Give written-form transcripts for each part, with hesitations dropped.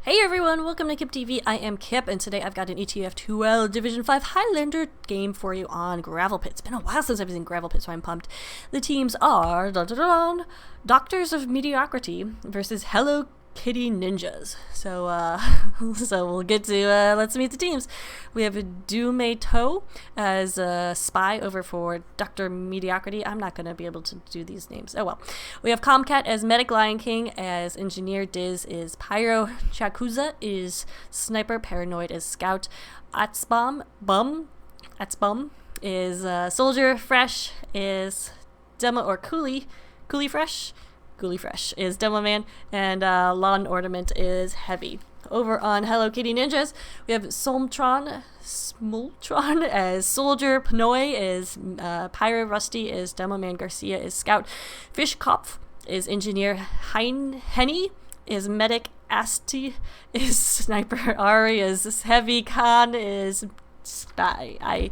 Hey everyone, welcome to Kip TV. I am Kip, and today I've got an ETF2L Division 5 Highlander game for you on Gravelpit. It's been a while since I've seen Gravelpit, so I'm pumped. The teams are Doktors of Mediocrity versus Hello Kitty Ninjas. So we'll get to let's meet the teams. We have Doktors as a spy over for Dr. Mediocrity. I'm not gonna be able to do these names. Oh well. We have Comcat as Medic. Lion King as Engineer. Diz is Pyro. Chakuza is Sniper. Paranoid is Scout. Atsbum is Soldier. Fresh is Demo or Coolie Fresh. Coolie Fresh is Demo Man, and Lawn Ornament is Heavy. Over on Hello Kitty Ninjas, we have Smoltron as Soldier. Pnoy is Pyro. Rusty is Demo Man. Garcia is Scout. Fishkopf is Engineer. Henny is Medic. Asti is Sniper. Ari is Heavy. Khan is Spy. I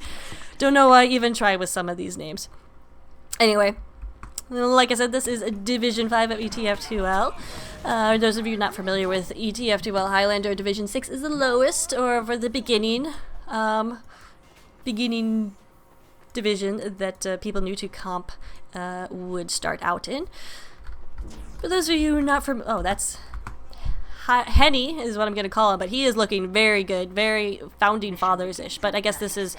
don't know why I even try with some of these names. Anyway, like I said, this is Division 5 of ETF2L. Those of you not familiar with ETF2L, Highlander Division 6 is the lowest, or for the beginning division that people new to comp would start out in. For those of you not from, that's Henny is what I'm going to call him, but he is looking very good, very Founding Fathers-ish, but I guess this is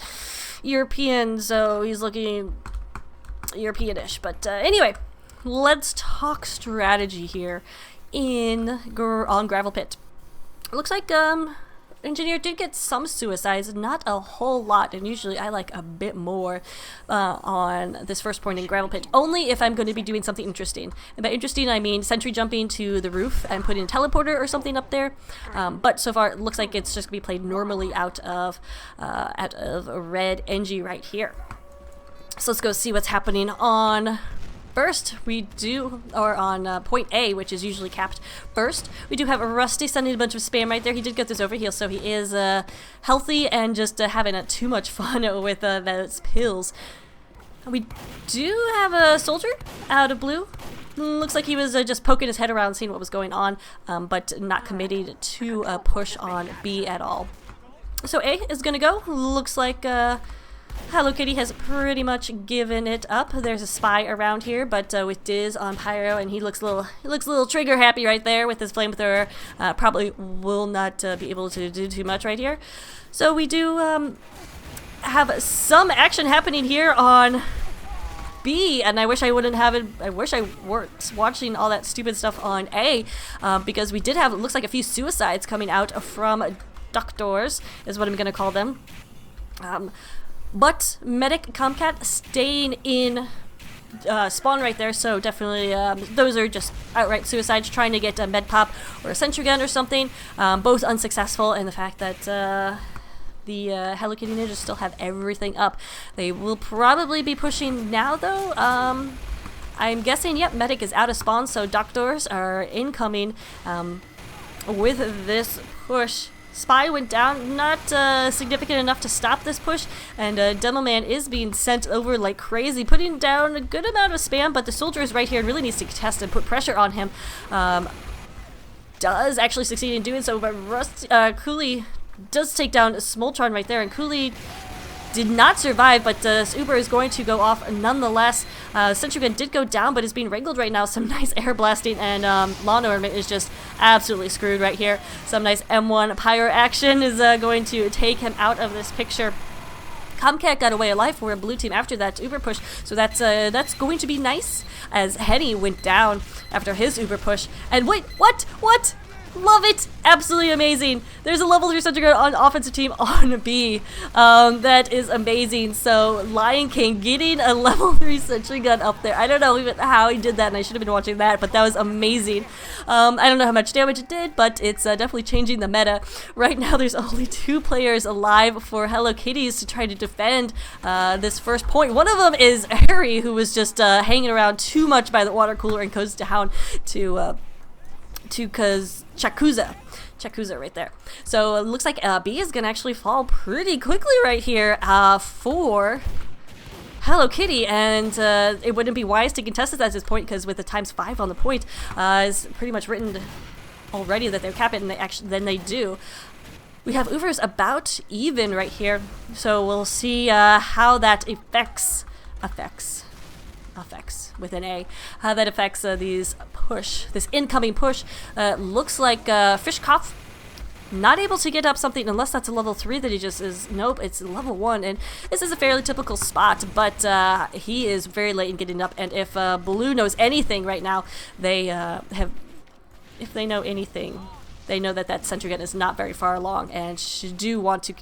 European, so he's looking European-ish. But anyway, let's talk strategy here on Gravelpit. It looks like Engineer did get some suicides, not a whole lot, and usually I like a bit more on this first point in Gravelpit, only if I'm going to be doing something interesting. And by interesting, I mean sentry jumping to the roof and putting a teleporter or something up there. But so far, it looks like it's just going to be played normally out of red Engie right here. So let's go see what's happening on first. On point A, which is usually capped first. We do have a Rusty sending a bunch of spam right there. He did get this overheal, so he is healthy and just having too much fun with those pills. We do have a Soldier out of blue. Looks like he was just poking his head around, seeing what was going on, but not committing to push on B at all. So A is going to go. Looks like Hello Kitty has pretty much given it up. There's a spy around here, but with Diz on Pyro, and he looks a little trigger happy right there with his flamethrower. Probably will not be able to do too much right here. So we do have some action happening here on B, and I wish I wouldn't have it. I wish I weren't watching all that stupid stuff on A, because we did have, it looks like, a few suicides coming out from Doktors, is what I'm going to call them. But Medic, Comcat staying in spawn right there, so definitely those are just outright suicides, trying to get a med pop or a sentry gun or something, both unsuccessful, and the fact that the Hello Kitty Ninjas still have everything up. They will probably be pushing now, though. I'm guessing, yep, Medic is out of spawn, so Doktors are incoming with this push. Spy went down, not significant enough to stop this push, and Demo Man is being sent over like crazy, putting down a good amount of spam, but the Soldier is right here and really needs to contest and put pressure on him. Does actually succeed in doing so, but Coolie does take down Smoltron right there, and Coolie did not survive, but Uber is going to go off nonetheless. Sentry Gun did go down, but is being wrangled right now. Some nice air blasting, and Lawn Ornament is just absolutely screwed right here. Some nice M1 Pyro action is going to take him out of this picture. Comcat got away alive for a blue team after that Uber push, so that's going to be nice, as Henny went down after his Uber push. And wait, what? Love it! Absolutely amazing. There's a level 3 sentry gun on offensive team on B. That is amazing. So Lion King getting a level 3 sentry gun up there. I don't know even how he did that, and I should have been watching that, but that was amazing. I don't know how much damage it did, but it's definitely changing the meta. Right now there's only 2 players alive for Hello Kitties to try to defend this first point. One of them is Harry, who was just hanging around too much by the water cooler and goes down to Chakuza right there. So it looks like B is gonna actually fall pretty quickly right here for Hello Kitty, and it wouldn't be wise to contest it at this point, because with the ×5 on the point, is pretty much written already that they're capping, and then they do. We have Ubers about even right here, so we'll see how that affects with an A, how that affects this incoming push. Looks like Fishkopf not able to get up something unless that's a level 3 that he just is. Nope, it's level 1, and this is a fairly typical spot, but he is very late in getting up, and if Blue knows anything right now, if they know anything, they know that sentry gun is not very far along, and do want to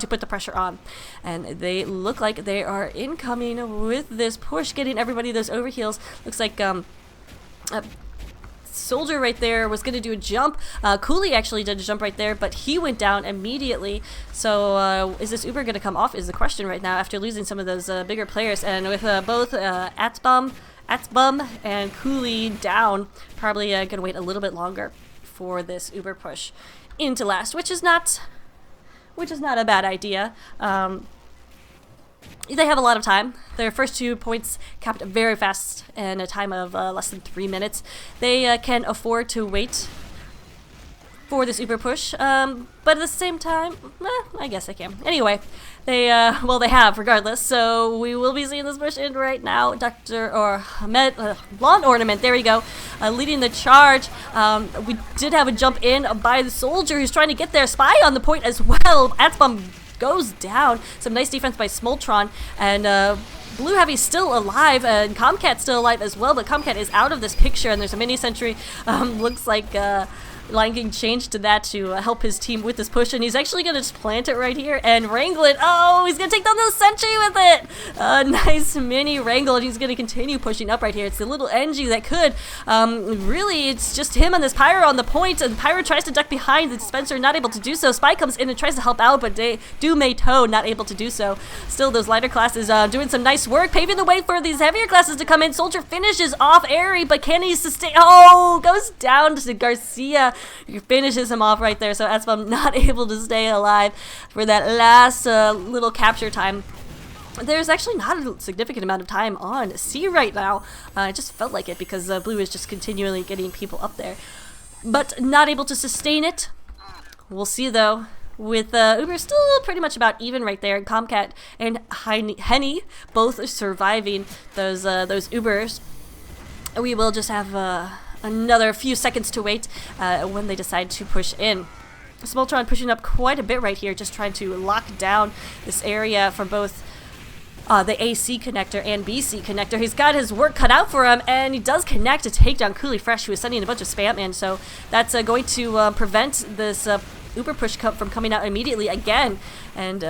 put the pressure on. And they look like they are incoming with this push, getting everybody those overheals. Looks like Soldier right there was going to do a jump. Cooley actually did a jump right there, but he went down immediately. So is this Uber going to come off is the question right now after losing some of those bigger players. And with both Atzbum and Cooley down, probably going to wait a little bit longer for this Uber push into last, which is not a bad idea. They have a lot of time. Their first 2 points capped very fast in a time of less than 3 minutes. They can afford to wait for this Uber push, but at the same time, I guess they can. Anyway, they have regardless. So we will be seeing this push in right now. Lawn Ornament, there we go, leading the charge. We did have a jump in by the Soldier who's trying to get there. Spy on the point as well. Atzbum goes down. Some nice defense by Smoltron, and Blue Heavy's still alive, and Comcat's still alive as well, but Comcat is out of this picture, and there's a mini sentry. Looks like Lion King changed to that to help his team with this push, and he's actually going to just plant it right here and wrangle it. Oh, he's going to take down the sentry with it! Nice mini wrangle, and he's going to continue pushing up right here. It's the little NG that could. Really, it's just him and this Pyro on the point, and Pyro tries to duck behind the dispenser, not able to do so. Spy comes in and tries to help out, but Toad not able to do so. Still, those lighter classes doing some nice work, paving the way for these heavier classes to come in. Soldier finishes off Airy, but can he sustain? Oh, goes down to Garcia. Finishes him off right there, so Atzbum not able to stay alive for that last little capture time. There's actually not a significant amount of time on C right now. It just felt like it because Blue is just continually getting people up there, but not able to sustain it. We'll see though. With Uber still pretty much about even right there, and Comcat and Henny both surviving those Ubers. We will just have another few seconds to wait when they decide to push in. Smoltron pushing up quite a bit right here, just trying to lock down this area from both the AC connector and BC connector. He's got his work cut out for him, and he does connect to take down Cooley Fresh, who is sending a bunch of spam in, so that's going to prevent this Uber push from coming out immediately again. And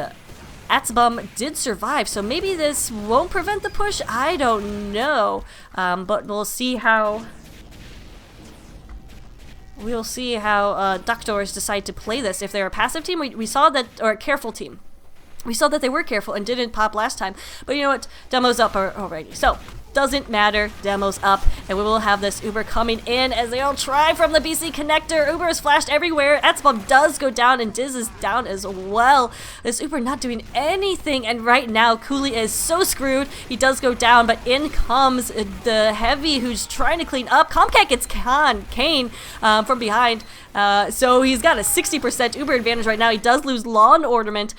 Atzbum did survive, so maybe this won't prevent the push. I don't know, but we'll see how Doktors decide to play this. If they're a passive team, we saw that, or a careful team. We saw that they were careful and didn't pop last time. But you know what? Demo's up already. So, doesn't matter. Demo's up. And we will have this Uber coming in as they all try from the BC connector. Uber is flashed everywhere. Atzbum does go down, and Diz is down as well. This Uber not doing anything. And right now, Cooley is so screwed. He does go down, but in comes the Heavy who's trying to clean up. Comcat gets Kane from behind. So he's got a 60% Uber advantage right now. He does lose Lawn Ornament.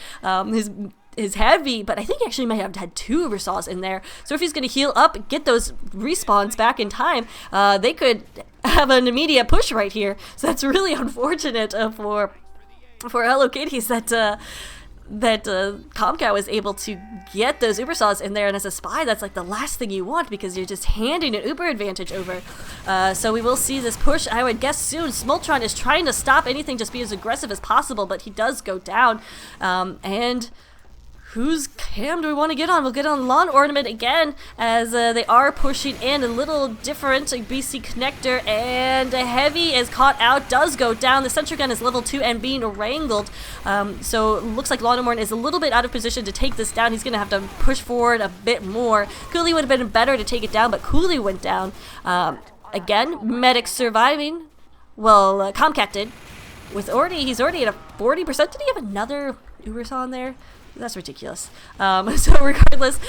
His Heavy, but I think he actually might have had 2 Uber Saws in there. So if he's going to heal up, get those respawns back in time, they could have an immediate push right here. So that's really unfortunate for Hello Kitties that Comcat was able to get those Uber Saws in there, and as a spy, that's like the last thing you want because you're just handing an Uber advantage over. So we will see this push, I would guess, soon. Smoltron is trying to stop anything, just be as aggressive as possible, but he does go down, and whose cam do we want to get on? We'll get on Lawn Ornament again as they are pushing in. A little different BC connector, and a Heavy is caught out, does go down. The sentry gun is level 2 and being wrangled. So it looks like Lawn Ornament is a little bit out of position to take this down. He's going to have to push forward a bit more. Cooley would have been better to take it down, but Cooley went down. Again, Medic surviving. Well, Comcat did. He's already at a 40%. Did he have another Uber Saw in there? That's ridiculous. So regardless,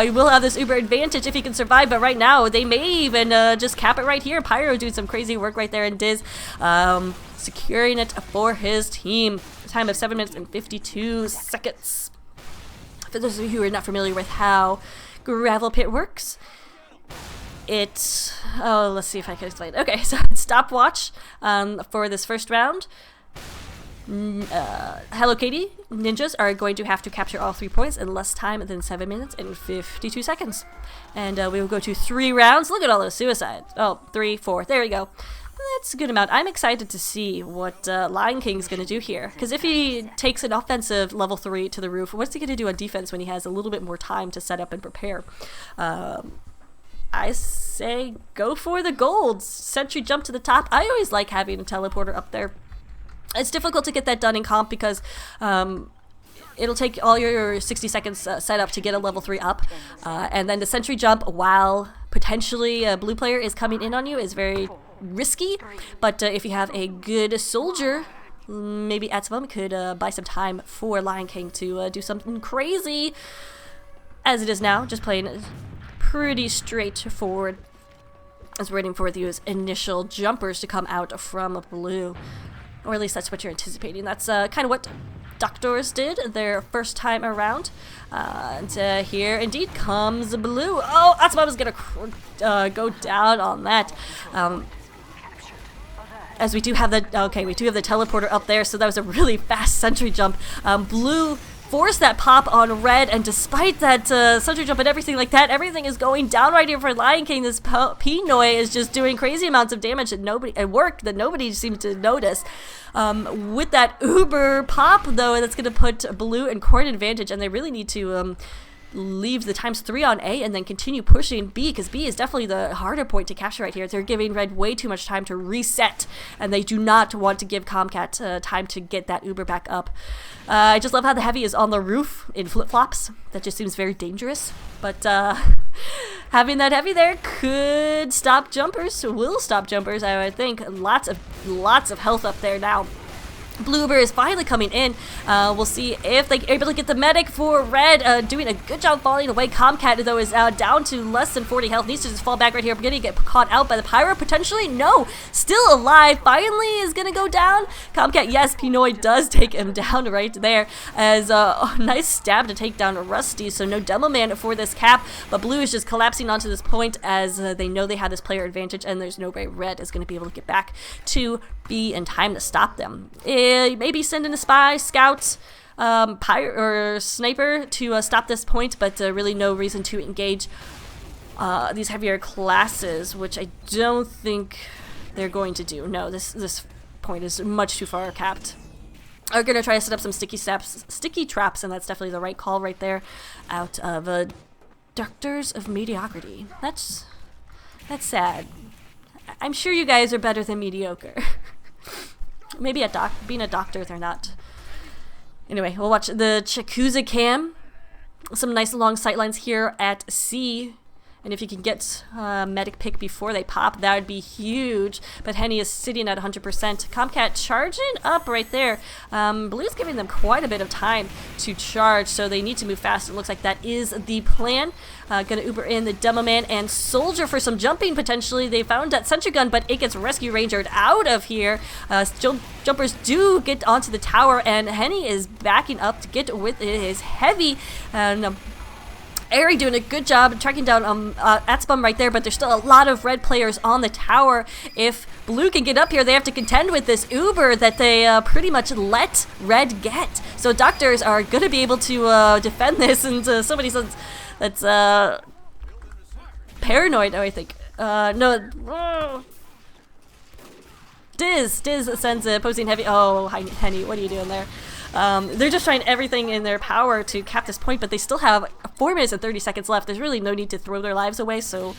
you will have this uber advantage if he can survive, but right now they may even just cap it right here. Pyro doing some crazy work right there, and Diz securing it for his team. Time of 7 minutes and 52 seconds. For those of you who are not familiar with how Gravelpit works, let's see if I can explain. Okay, so stopwatch for this first round. Hello Kitty ninjas are going to have to capture all 3 points in less time than 7 minutes and 52 seconds. And we will go to 3 rounds. Look at all those suicides. Oh, 3, 4. There we go. That's a good amount. I'm excited to see what Lion King's going to do here. Because if he takes an offensive level 3 to the roof, what's he going to do on defense when he has a little bit more time to set up and prepare? I say go for the gold. Sentry jump to the top. I always like having a teleporter up there. It's difficult to get that done in comp because it'll take all your 60 seconds set up to get a level 3 up. And then the sentry jump while potentially a blue player is coming in on you is very risky. But if you have a good soldier, maybe at some moment could buy some time for Lion King to do something crazy. As it is now, just playing pretty straightforward. As we're waiting for these initial jumpers to come out from blue. Or at least that's what you're anticipating. That's kind of what Doktors did their first time around. And here indeed comes blue. Oh, that's what I was going to go down on that. As we do have the teleporter up there, so that was a really fast sentry jump. Blue forced that pop on red, and despite that sentry jump and everything like that, everything is going down right here for Lion King. This Pinoy is just doing crazy amounts of damage that nobody seemed to notice. With that uber pop though, that's going to put blue in court advantage, and they really need to leave the ×3 on A and then continue pushing B, because B is definitely the harder point to capture right here. They're giving red way too much time to reset, and they do not want to give Comcat time to get that uber back up. I just love how the heavy is on the roof in flip-flops. That just seems very dangerous. But having that heavy there could stop jumpers, will stop jumpers, I would think. Lots of health up there now. Bluebird is finally coming in. We'll see if they're able to get the medic for red, doing a good job falling away. Comcat, though, is down to less than 40 health. Needs to just fall back right here. We're going to get caught out by the Pyro, potentially. No, still alive. Finally is going to go down. Comcat, yes, Pinoy does take him down right there. As a nice stab to take down Rusty, so no Demo Man for this cap. But Blue is just collapsing onto this point as they know they have this player advantage, and there's no way red is going to be able to get back to B in time to stop them. Maybe send in a spy, scout, pyro or sniper to stop this point, but really no reason to engage these heavier classes, which I don't think they're going to do. No, this point is much too far capped. Are going to try to set up some sticky traps, and that's definitely the right call right there. Out of Doktors of Mediocrity. That's sad. I'm sure you guys are better than mediocre. Maybe being a doctor, they're not. Anyway, we'll watch the Chakuza cam. Some nice long sightlines here at C. And if you can get medic pick before they pop, that would be huge. But Henny is sitting at 100%. Comcat charging up right there. Blue's giving them quite a bit of time to charge, so they need to move fast. It looks like that is the plan. Gonna Uber in the Demo Man and Soldier for some jumping potentially. They found that sentry gun, but it gets rescue rangered out of here. Jumpers do get onto the tower, and Henny is backing up to get with his heavy. And Airy doing a good job tracking down Atspum right there, but there's still a lot of red players on the tower. If blue can get up here, they have to contend with this Uber that they pretty much let red get. So Doctors are going to be able to defend this, and somebody says that's paranoid, I think. No. Diz sends a opposing heavy. Oh, Henny, what are you doing there? They're just trying everything in their power to cap this point, but they still have 4 minutes and 30 seconds left. There's really no need to throw their lives away so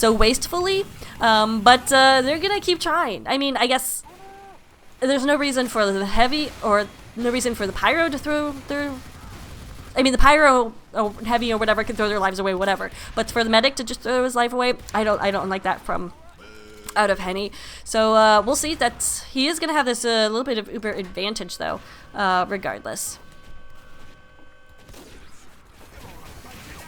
wastefully, but they're gonna keep trying. I mean, I guess there's no reason for the heavy, or no reason for the Pyro to throw their... I mean, the Pyro or heavy or whatever can throw their lives away, whatever. But for the medic to just throw his life away, I don't like that from out of Henny. So we'll see. That he is going to have this little bit of uber advantage though, regardless.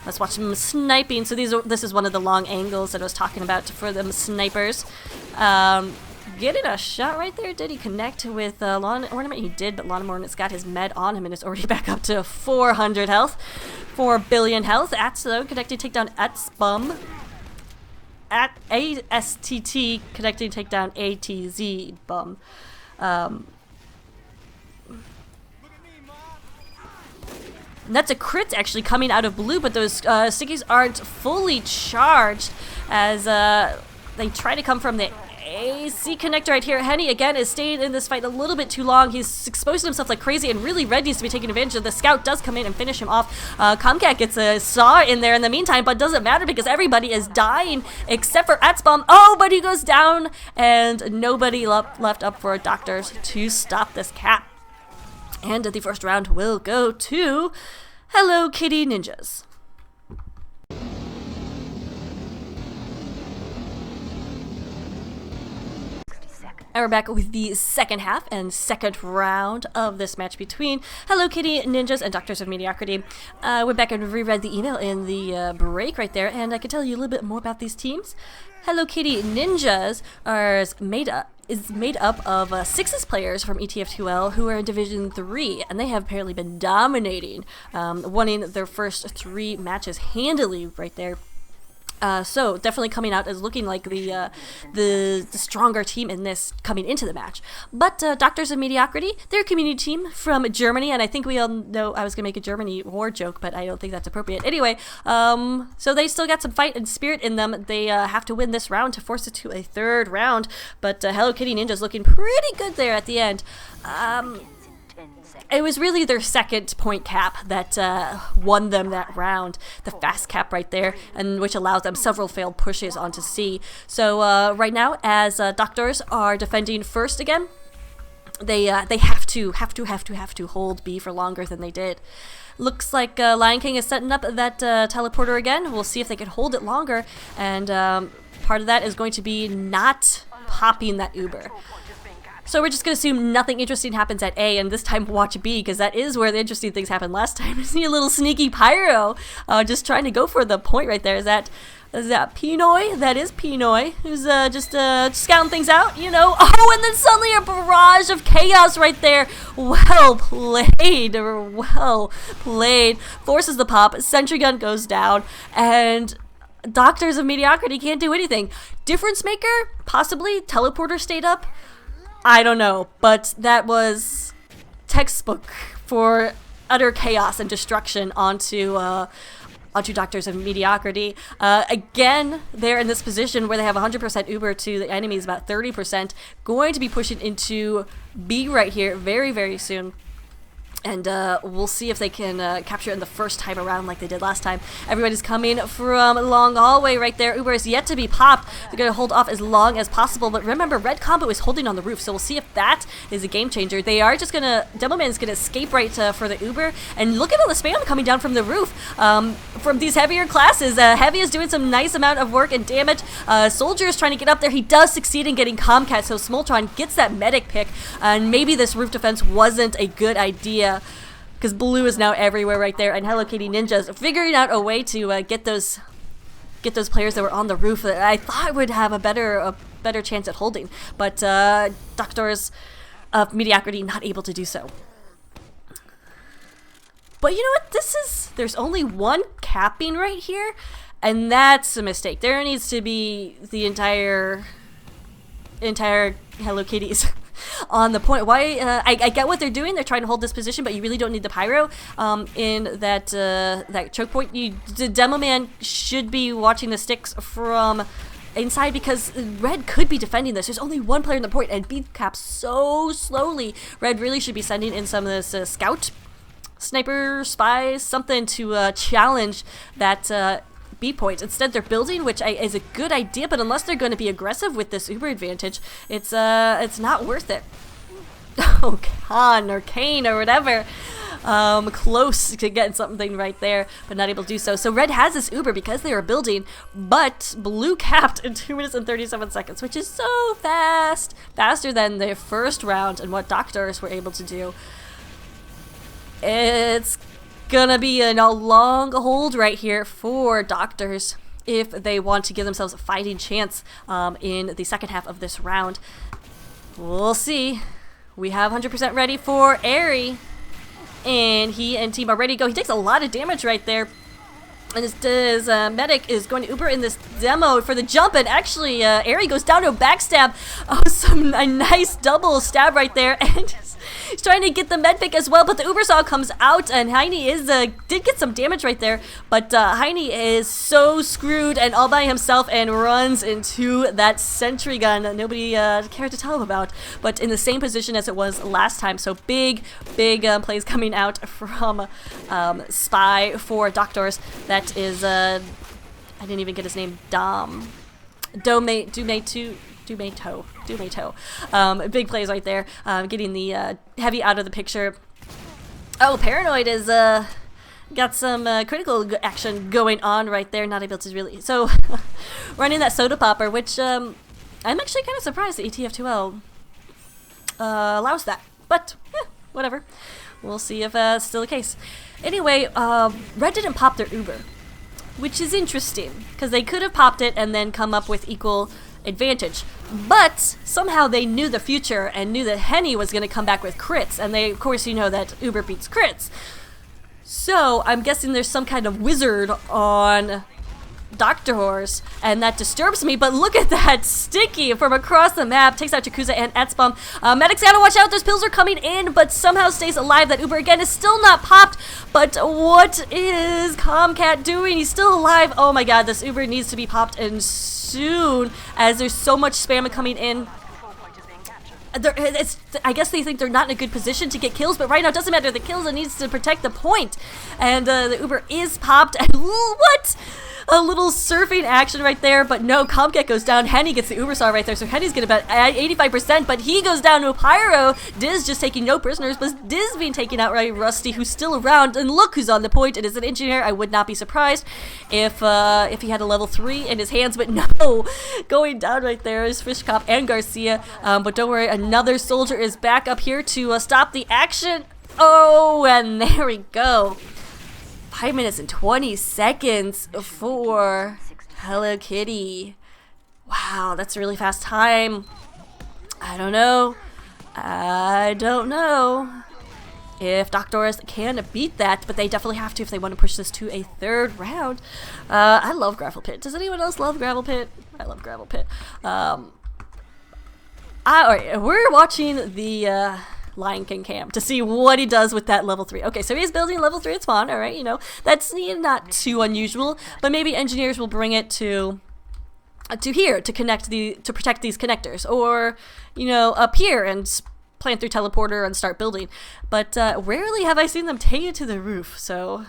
Let's watch them sniping. So this is one of the long angles that I was talking about for them snipers. Getting a shot right there. Did he connect with Lawn Ornament? He did, but Lawn Ornament's got his med on him and is already back up to 400 health. 4 billion health. Atzo connecting takedown Atzbum. At ASTT connecting takedown ATZ Bum. That's a crit actually coming out of blue, but those stickies aren't fully charged as they try to come from the AC connector right here. Henny again is staying in this fight a little bit too long. He's exposing himself like crazy, and really Red needs to be taking advantage of. The scout does come in and finish him off. Comcat gets a saw in there in the meantime, but doesn't matter because everybody is dying except for Atzbom. Oh, but he goes down, and nobody left up for Doktors to stop this cap. And the first round will go to Hello Kitty Ninjas. And we're back with the second half and second round of this match between Hello Kitty Ninjas and Doktors of Mediocrity. Went back and reread the email in the break right there, and I can tell you a little bit more about these teams. Hello Kitty Ninjas is made up of 6 players from ETF2L who are in Division 3, and they have apparently been dominating, winning their first 3 matches handily right there. So definitely coming out as looking like the stronger team in this coming into the match. But Doktors of Mediocrity, they're a community team from Germany, and I think we all know I was gonna make a Germany war joke, but I don't think that's appropriate. Anyway, so they still got some fight and spirit in them. They have to win this round to force it to a 3rd round. But Hello Kitty Ninja's looking pretty good there at the end. It was really their 2nd point cap that won them that round, the fast cap right there, and which allows them several failed pushes onto C. So right now, as Doktors are defending first again, they have to hold B for longer than they did. Looks like Lion King is setting up that teleporter again. We'll see if they can hold it longer, and part of that is going to be not popping that Uber. So we're just going to assume nothing interesting happens at A, and this time watch B, because that is where the interesting things happened last time. You see a little sneaky Pyro just trying to go for the point right there. Is that Pinoy? That is Pinoy, who's just scouting things out, you know. Oh, and then suddenly a barrage of chaos right there. Well played, well played. Forces the pop, Sentry Gun goes down, and Doktors of Mediocrity can't do anything. Difference Maker? Possibly. Teleporter stayed up? I don't know, but that was textbook for utter chaos and destruction onto Doktors of Mediocrity. Again, they're in this position where they have 100% Uber to the enemies, about 30%. Going to be pushing into B right here very, very soon. And we'll see if they can capture it in the first time around like they did last time. Everybody's coming from long hallway right there. Uber is yet to be popped. They're going to hold off as long as possible. But remember, Red Combo is holding on the roof. So we'll see if that is a game changer. They are just going to... Demoman is going to escape right for the Uber. And look at all the spam coming down from the roof. From these heavier classes. Heavy is doing some nice amount of work and damage. Soldier is trying to get up there. He does succeed in getting Comcat. So Smoltron gets that medic pick. And maybe this roof defense wasn't a good idea, because blue is now everywhere right there, and Hello Kitty Ninjas figuring out a way to get those players that were on the roof that I thought would have a better chance at holding, but Doktors of Mediocrity not able to do so. But you know what? There's only one capping right here, and that's a mistake. There needs to be the entire Hello Kitties on the point. Why? I get what they're doing. They're trying to hold this position, but you really don't need the Pyro in that choke point. The Demo Man should be watching the sticks from inside, because Red could be defending this. There's only one player in the point, and B caps so slowly. Red really should be sending in some of this scout, sniper, spies, something to challenge that B point. Instead, they're building, which is a good idea, but unless they're going to be aggressive with this Uber advantage, it's not worth it. Oh, Khan or Kane or whatever. Close to getting something right there, but not able to do so. So Red has this Uber because they are building, but Blue capped in 2 minutes and 37 seconds, which is so fast. Faster than their first round and what Doktors were able to do. It's gonna be a long hold right here for Doktors if they want to give themselves a fighting chance in the second half of this round. We'll see. We have 100% ready for Airy, and he and team are ready to go. He takes a lot of damage right there. And his medic is going to Uber in this demo for the jump, and actually Airy goes down to a backstab. Oh, a nice double stab right there, and he's trying to get the med pick as well, but the Uber saw comes out, and Heine did get some damage right there, but Heine is so screwed and all by himself and runs into that sentry gun that nobody cared to tell him about, but in the same position as it was last time. So big plays coming out from Spy for Doktors. That is, I didn't even get his name, Dumato. Big plays right there, getting the heavy out of the picture. Oh, Paranoid is got some critical action going on right there, not able to really, so running that soda popper, which I'm actually kind of surprised that ETF2L allows that, but whatever, we'll see if it's still the case. Anyway, Red didn't pop their Uber, which is interesting because they could have popped it and then come up with equal advantage, but somehow they knew the future and knew that Henny was going to come back with crits, and they, of course, you know that Uber beats crits, so I'm guessing there's some kind of wizard on Doktors, and that disturbs me. But look at that sticky from across the map, takes out Yakuza and Etzbom. Medic's gotta watch out, those pills are coming in, but somehow stays alive. That Uber again is still not popped, but what is Comcat doing? He's still alive. Oh my god, this Uber needs to be popped, and soon, as there's so much spam coming in. I guess they think they're not in a good position to get kills, but right now it doesn't matter the kills, it needs to protect the point. And the Uber is popped, and what? A little surfing action right there, but no, Comcat goes down. Henny gets the Uber saw right there, so Henny's getting about 85%, but he goes down to a Pyro. Diz just taking no prisoners, but Diz being taken out by Rusty, who's still around, and look who's on the point. It is an engineer. I would not be surprised if he had a level 3 in his hands, but no, going down right there is Fishkop and Garcia, but don't worry, another soldier is back up here to stop the action. Oh, and there we go. 5 minutes and 20 seconds for Hello Kitty. Wow, that's a really fast time. I don't know if Doktors can beat that, but they definitely have to if they want to push this to a third round. I love Gravelpit. Does anyone else love Gravelpit? I love Gravelpit. Alright, we're watching the Lion King cam to see what he does with that level 3. Okay, so he's building level 3 at spawn, alright, you know, that's not too unusual, but maybe engineers will bring it to here to protect these connectors, or, you know, up here and plant through teleporter and start building. But rarely have I seen them take it to the roof, so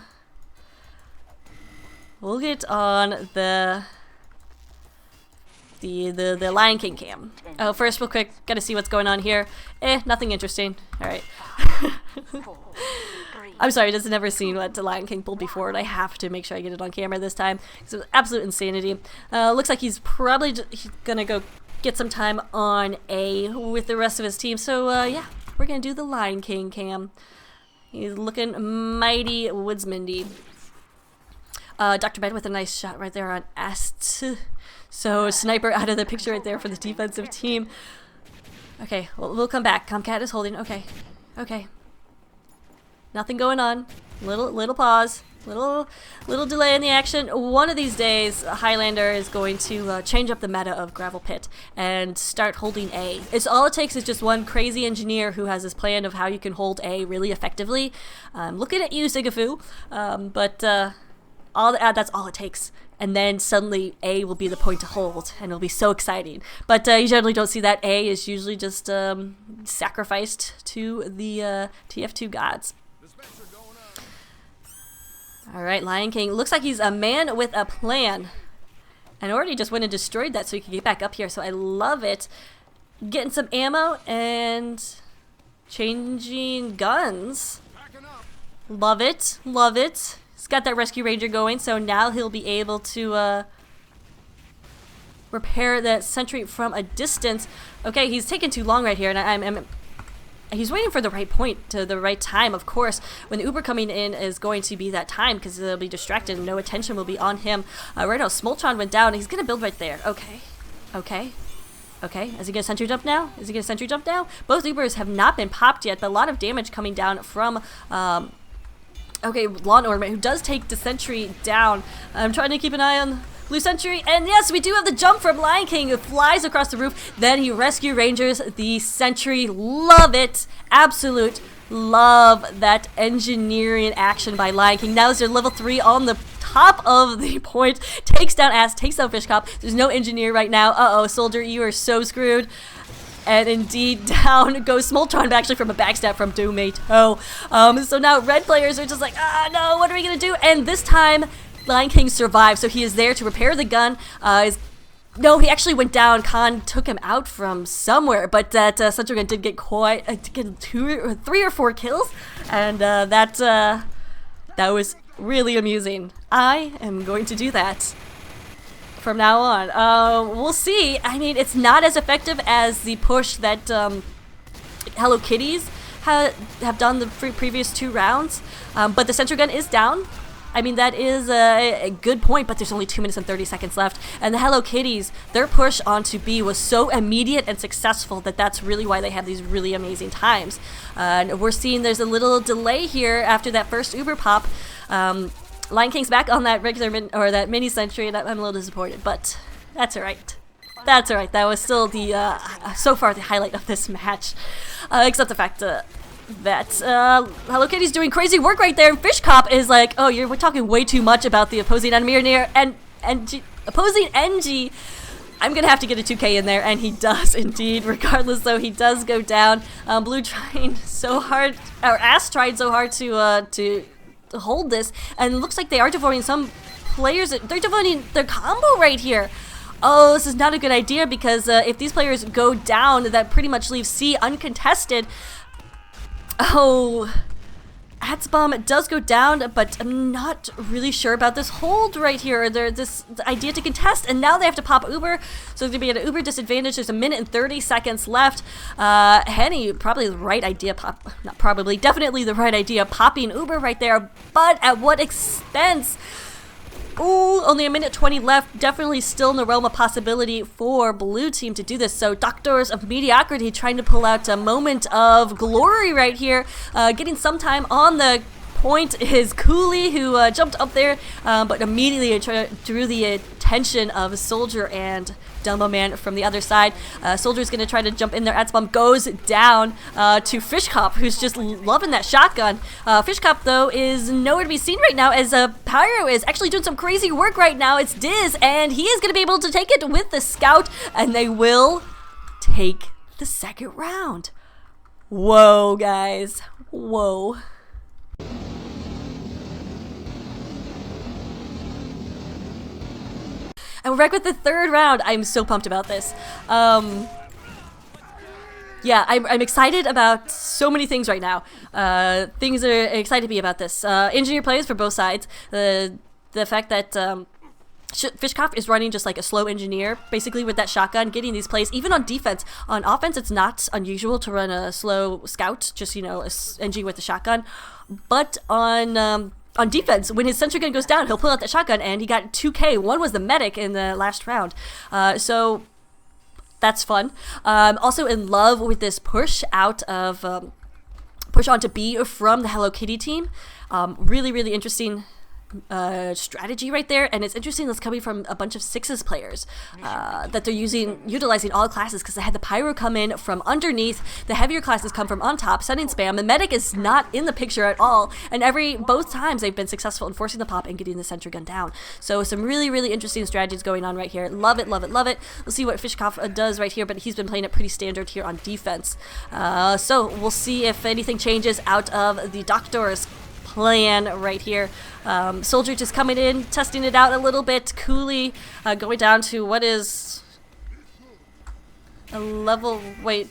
we'll get on the Lion King cam. Oh, first real quick, gotta see what's going on here. Nothing interesting. Alright. I'm sorry, I've never seen what the Lion King pulled before, and I have to make sure I get it on camera this time. It's absolute insanity. Looks like he's probably gonna go get some time on A with the rest of his team. So yeah, we're gonna do the Lion King cam. He's looking mighty woodsmandy. Dr. Ben with a nice shot right there on Ast. So sniper out of the picture right there for the defensive team. Okay, we'll come back. Comcat is holding. Okay, okay. Nothing going on. Little pause. Little delay in the action. One of these days, Highlander is going to change up the meta of Gravelpit and start holding A. It's all it takes is just one crazy engineer who has this plan of how you can hold A really effectively. Looking at you, Sigafu. But that's all it takes. And then suddenly A will be the point to hold, and it'll be so exciting. But you generally don't see that. A is usually just sacrificed to the TF2 gods. Alright, Lion King. Looks like he's a man with a plan. And already just went and destroyed that so he can get back up here. So I love it. Getting some ammo and changing guns. Love it. Love it. He's got that Rescue Ranger going, so now he'll be able to repair that sentry from a distance. Okay, he's taking too long right here, and I'm he's waiting for the right point to the right time, of course, when the Uber coming in is going to be that time, because they'll be distracted and no attention will be on him. Right now, Smoltron went down. He's going to build right there. Okay. Okay. Okay. Is he going to sentry jump now? Is he going to sentry jump now? Both Ubers have not been popped yet, but a lot of damage coming down from... okay, Lawn Ornament, who does take the sentry down. I'm trying to keep an eye on Blue Sentry, and yes, we do have the jump from Lion King, who flies across the roof. Then he rescue Rangers the sentry. Love it. Absolute love that engineering action by Lion King. Now is their level 3 on the top of the point. Takes down Ass, takes down Fish Cop. There's no engineer right now. Uh-oh, Soldier, you are so screwed. And indeed, down goes Smoltron, actually from a backstab from Tomato. So now red players are just like, no, what are we going to do? And this time, Lion King survives, so he is there to repair the gun. No, he actually went down. Khan took him out from somewhere, but that Sentry Gun did get quite, get 3 or 4 kills, and that was really amusing. I am going to do that from now on. We'll see. I mean, it's not as effective as the push that Hello Kitties have done the previous 2 rounds, but the Sentry Gun is down. I mean, that is a good point, but there's only 2 minutes and 30 seconds left. And the Hello Kitties, their push onto B was so immediate and successful that that's really why they have these really amazing times. And we're seeing there's a little delay here after that first Uber pop. Lion King's back on that regular that mini sentry, and I'm a little disappointed, but that's alright. That's alright. That was still the so far the highlight of this match, except the fact that Hello Kitty's doing crazy work right there, and Fish Cop is like, oh, we're talking way too much about the opposing enemy near and opposing NG. I'm gonna have to get a 2K in there, and he does indeed. Regardless, though, he does go down. Blue trying so hard, or Ass tried so hard to hold this, and it looks like they are devoting some players. They're devoting their combo right here. Oh, this is not a good idea, because if these players go down, that pretty much leaves C uncontested. Oh, Atzbomb does go down, but I'm not really sure about this hold right here. This idea to contest, and now they have to pop Uber, so they're going to be at an Uber disadvantage. There's 1 minute and 30 seconds left. Henny, probably the right idea, not probably, definitely the right idea, popping Uber right there, but at what expense? Ooh, only 1 minute 20 left. Definitely still in the realm of possibility for Blue Team to do this. So Doktors of Mediocrity trying to pull out a moment of glory right here. Getting some time on the point is Cooley, who jumped up there, but immediately drew the attention of Soldier and Dumbo Man from the other side. Soldier's going to try to jump in there. Atzbomb goes down to Fish Cop, who's just loving that shotgun. Fish Cop, though, is nowhere to be seen right now, as Pyro is actually doing some crazy work right now. It's Diz, and he is going to be able to take it with the Scout, and they will take the second round. Whoa, guys. Whoa. And we're back with the third round. I'm so pumped about this. Yeah, I'm excited about so many things right now. Things are excited to be about this. Engineer plays for both sides. The fact that Fishcop is running just like a slow engineer, basically with that shotgun, getting these plays. Even on defense, on offense, it's not unusual to run a slow scout, just, you know, a NG with a shotgun. But on defense, when his sentry gun goes down, he'll pull out that shotgun, and he got 2K. One was the medic in the last round. So that's fun. Also in love with this push out of push onto B from the Hello Kitty team. Really, really interesting strategy right there, and it's interesting that's coming from a bunch of Sixes players that they're utilizing all classes, because they had the Pyro come in from underneath, the heavier classes come from on top, sending spam. The medic is not in the picture at all, and both times they've been successful in forcing the pop and getting the sentry gun down. So some really, really interesting strategies going on right here. Love it, love it, love it. Let's see what Fishkoff does right here, but he's been playing it pretty standard here on defense. So we'll see if anything changes out of the Doktors plan right here. Soldier just coming in, testing it out a little bit. Cooley going down to what is a level, wait,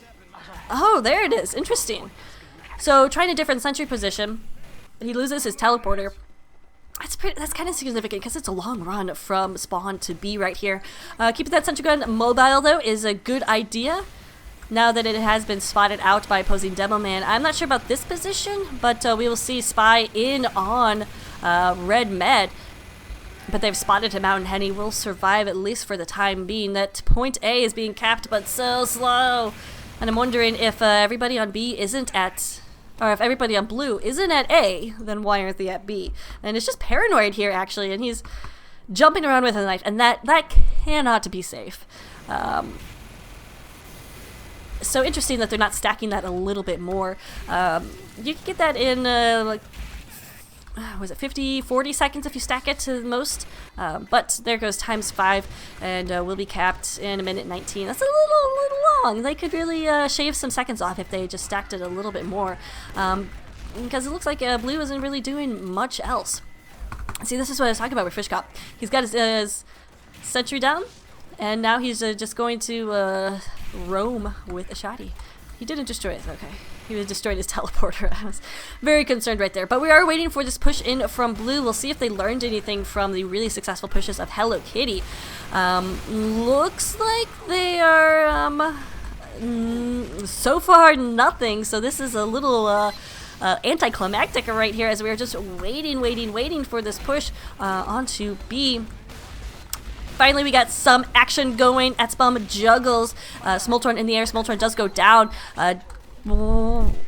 oh, there it is, interesting. So trying a different sentry position, he loses his teleporter. That's kind of significant, because it's a long run from spawn to B right here. Keeping that sentry gun mobile, though, is a good idea. now that it has been spotted out by opposing Demo Man. I'm not sure about this position, but we will see Spy in on Red Med. But they've spotted him out, and Henny will survive at least for the time being. That point A is being capped, but so slow. And I'm wondering if everybody on B isn't at, or if everybody on blue isn't at A, then why aren't they at B? And it's just paranoid here, actually, and he's jumping around with a knife, and that cannot be safe. So interesting that they're not stacking that a little bit more. You can get that in like, was it 40 seconds if you stack it to the most? But there goes ×5, and we'll be capped in 1:19. That's a little long. They could really shave some seconds off if they just stacked it a little bit more, because it looks like blue isn't really doing much else. See, this is what I was talking about with Fish Cop. He's got his sentry down, and now he's just going to roam with a shotty. He didn't destroy it, okay. He was destroyed his teleporter. I was very concerned right there. But we are waiting for this push in from blue. We'll see if they learned anything from the really successful pushes of Hello Kitty. Looks like they are, so far nothing. So this is a little anticlimactic right here, as we are just waiting for this push onto B. Finally, we got some action going. Etzbom juggles Smoltron in the air. Smoltron does go down. What?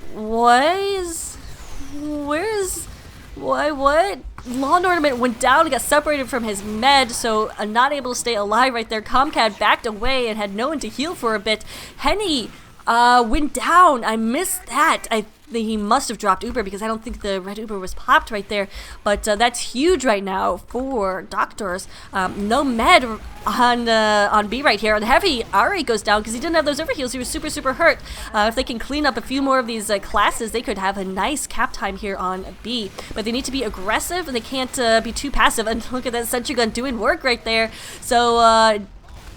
Lawn Ornament went down and got separated from his med, so not able to stay alive right there. Comcat backed away and had no one to heal for a bit. Henny went down. I missed that. I think he must have dropped Uber, because I don't think the red Uber was popped right there. But that's huge right now for Doktors. No med on B right here. On Heavy, Ari goes down because he didn't have those overheals. He was super hurt. If they can clean up a few more of these classes, they could have a nice cap time here on B. But they need to be aggressive, and they can't be too passive. And look at that sentry gun doing work right there. So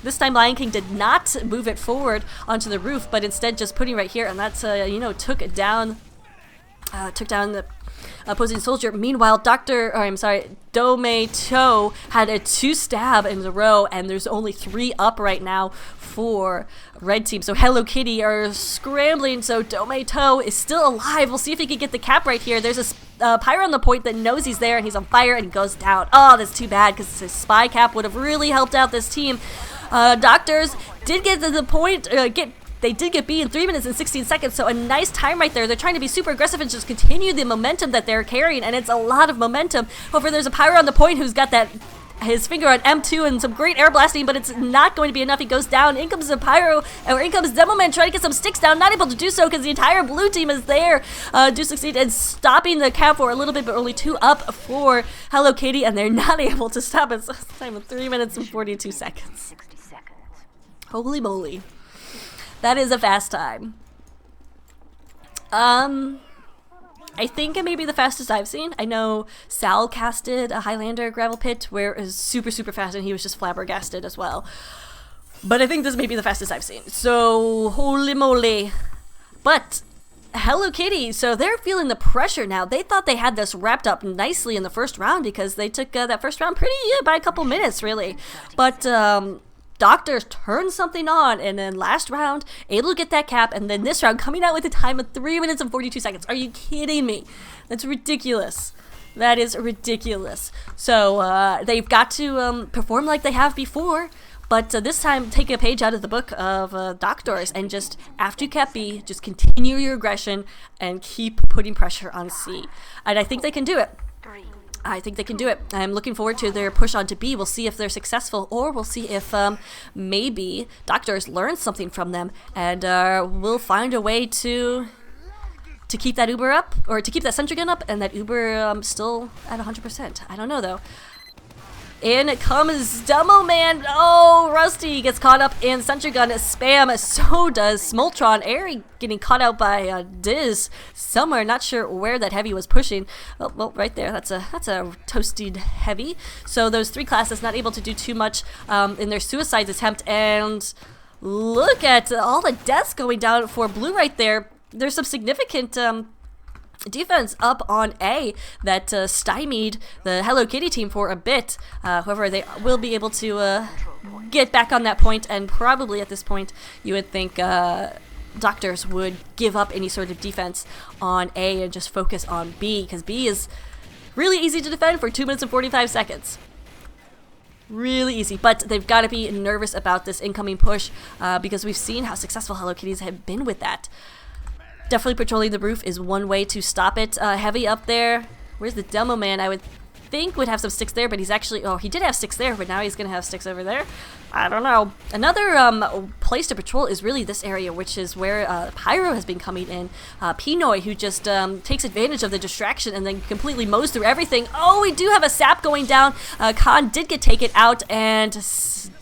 this time Lion King did not move it forward onto the roof, but instead just putting right here, and that's took down the opposing soldier. Meanwhile, Domato had a 2-stab in a row, and there's only 3 up right now for red team. So Hello Kitty are scrambling, so Domato is still alive. We'll see if he can get the cap right here. There's a pyro on the point that knows he's there, and he's on fire and goes down. Oh, that's too bad, because his spy cap would have really helped out this team. Doktors did get to the point, they did get B in 3 minutes and 16 seconds, so a nice time right there. They're trying to be super aggressive and just continue the momentum that they're carrying, and it's a lot of momentum. However, there's a pyro on the point who's got his finger on M2 and some great air blasting, but it's not going to be enough. He goes down. In comes a pyro, or in comes Demoman trying to get some sticks down, not able to do so because the entire blue team is there. Do succeed in stopping the cap for a little bit, but only 2 up for Hello Kitty, and they're not able to stop it. So it's time of 3 minutes and 42 seconds. Holy moly. That is a fast time. I think it may be the fastest I've seen. I know Sal casted a Highlander Gravelpit where it was super fast, and he was just flabbergasted as well. But I think this may be the fastest I've seen. So, holy moly. But Hello Kitty, so they're feeling the pressure now. They thought they had this wrapped up nicely in the first round, because they took that first round pretty by a couple minutes, really. But Doktors turned something on, and then last round, able to get that cap, and then this round coming out with a time of 3 minutes and 42 seconds. Are you kidding me? That's ridiculous. That is ridiculous. So they've got to perform like they have before, but this time take a page out of the book of Doktors, and just after you cap B, just continue your aggression and keep putting pressure on C. And I think they can do it. I think they can do it. I'm looking forward to their push on to B. We'll see if they're successful, or we'll see if maybe Doktors learn something from them, and we'll find a way to keep that Uber up, or to keep that sentry gun up, and that Uber still at 100%. I don't know though. In comes Demo Man. Oh, Rusty gets caught up in sentry gun spam. So does Smoltron. Airy getting caught out by Diz somewhere. Not sure where that heavy was pushing. Oh, well, right there. That's a toasted heavy. So those 3 classes not able to do too much in their suicide attempt. And look at all the deaths going down for blue right there. There's some significant defense up on A that stymied the Hello Kitty team for a bit. However, they will be able to get back on that point, and probably at this point you would think Doktors would give up any sort of defense on A and just focus on B, because B is really easy to defend for 2 minutes and 45 seconds. Really easy, but they've got to be nervous about this incoming push because we've seen how successful Hello Kitties have been with that. Definitely patrolling the roof is one way to stop it. Heavy up there. Where's the demo man? I would think would have some sticks there, but he's actually, oh, he did have sticks there, but now he's gonna have sticks over there. I don't know. Another place to patrol is really this area, which is where Pyro has been coming in. Pinoy, who just takes advantage of the distraction and then completely mows through everything. Oh, we do have a sap going down. Khan did get taken out, and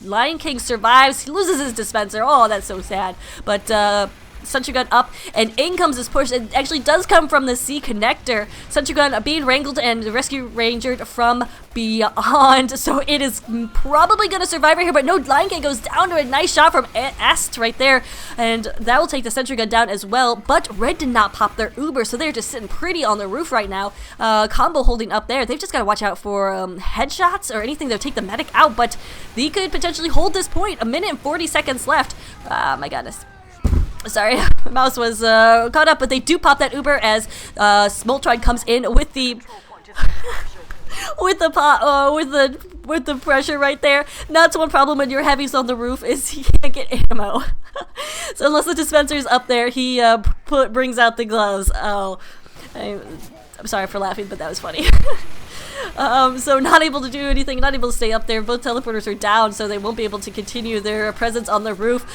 Lion King survives. He loses his dispenser. Oh, that's so sad. But Sentry Gun up, and in comes this push. It actually does come from the C connector. Sentry Gun being wrangled and rescue rangered from beyond, so it is probably going to survive right here, but no, Lion King goes down to a nice shot from Est right there, and that will take the Sentry Gun down as well, but Red did not pop their Uber, so they're just sitting pretty on the roof right now. Combo holding up there. They've just got to watch out for headshots or anything that would take the medic out, but they could potentially hold this point. 1 minute and 40 seconds left. Ah, my goodness. Sorry, my mouse was caught up, but they do pop that Uber as Smoltron comes in with the with the pressure right there. That's one problem when your heavy's on the roof is he can't get ammo. So unless the dispenser's up there, he brings out the gloves. Oh, I'm sorry for laughing, but that was funny. So not able to do anything, not able to stay up there. Both teleporters are down, so they won't be able to continue their presence on the roof.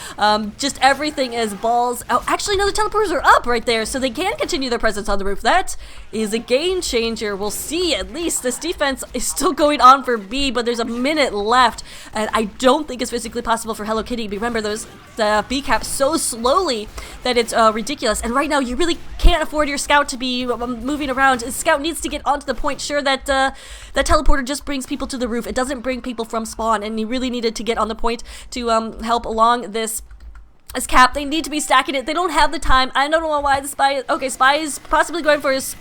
Just everything is balls. Oh, actually, no, the teleporters are up right there, so they can continue their presence on the roof. That is a game changer. We'll see. At least this defense is still going on for B, but there's 1 minute left, and I don't think it's physically possible for Hello Kitty. Remember, the B cap so slowly that it's ridiculous. And right now, you really can't afford your scout to be moving around. The scout needs to get onto the point. Sure that that teleporter just brings people to the roof. It doesn't bring people from spawn, and he really needed to get on the point to help along this cap. They need to be stacking it. They don't have the time. I don't know why the Spy. Okay, Spy is possibly going for his.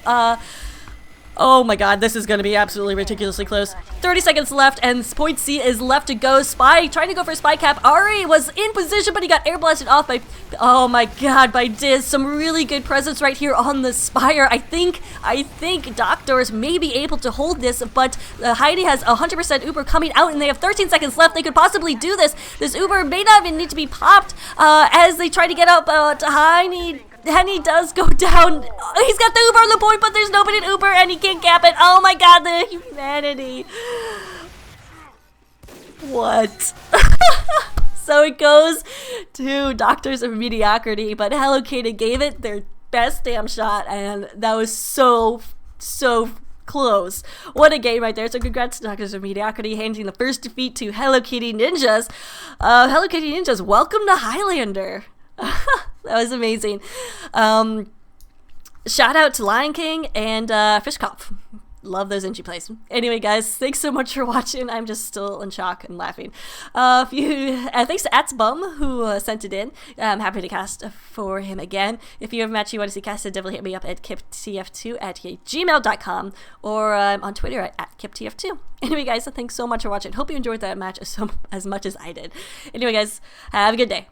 Oh my god, this is going to be absolutely ridiculously close. 30 seconds left, and point C is left to go. Spy trying to go for a Spy cap. Ari was in position, but he got air blasted off by, oh my god, by Diz. Some really good presence right here on the Spire. I think Doktors may be able to hold this, but Heidi has 100% Uber coming out, and they have 13 seconds left. They could possibly do this. This Uber may not even need to be popped as they try to get up to Heidi. Henny does go down. He's got the Uber on the point, but there's nobody in Uber, and he can't cap it. Oh my god, the humanity. What? So it goes to Doktors of Mediocrity, but Hello Kitty gave it their best damn shot, and that was so close. What a game right there. So congrats to Doktors of Mediocrity, handing the first defeat to Hello Kitty Ninjas. Hello Kitty Ninjas, welcome to Highlander. That was amazing. Shout out to Lion King and Fishkopf. Love those entry plays. Anyway, guys, thanks so much for watching. I'm just still in shock and laughing. Thanks to Atsbum who sent it in. I'm happy to cast for him again. If you have a match you want to see casted, definitely hit me up at kiptf2@gmail.com or on Twitter at kiptf2. Anyway, guys, thanks so much for watching. Hope you enjoyed that match as much as I did. Anyway, guys, have a good day.